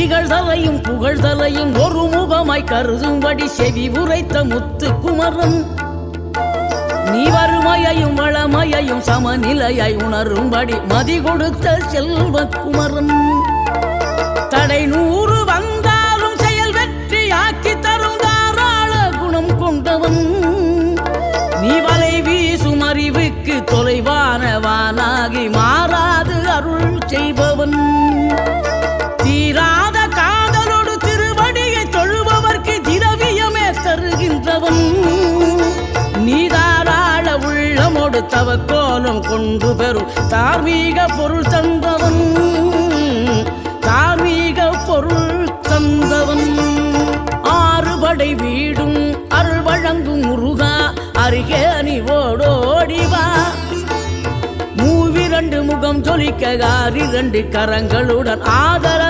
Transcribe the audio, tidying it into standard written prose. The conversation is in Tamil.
இகழ்தலையும் புகழ்தலையும் ஒரு முகமாய் கருதும்படி செவி உரைத்த முத்து குமரன் நீ வறுமையையும் வளமையையும் சமநிலையாய் உணரும்படி மதி கொடுத்த செல்வ குமரன் தடை 100 வந்தாலும் செயல் வெற்றியாக்கி தரும் தாராள குணம் கொண்டவன் நீ வலை வீசும் அறிவுக்கு தொலைவானவானாகி மாறாது அருள் செய்பவன் தீராத காதலோடு திருவடியை தொழுபவர்க்கு திரவியமே தருகின்றவன் நீ தாராள உள்ளமோடு தவக்கோலம் கொண்டு பெறும் தார்மீக பொருள் தந்தவன் தார்மீக பொருள் தந்தவன் ஆறுபடை வீடும் அருள் வழங்கும் முருகா அருகே நீ ஓடோடிவா மூவிரண்டு முகம் ஜொலிக்க 2 கரங்களுடன் ஆதரவு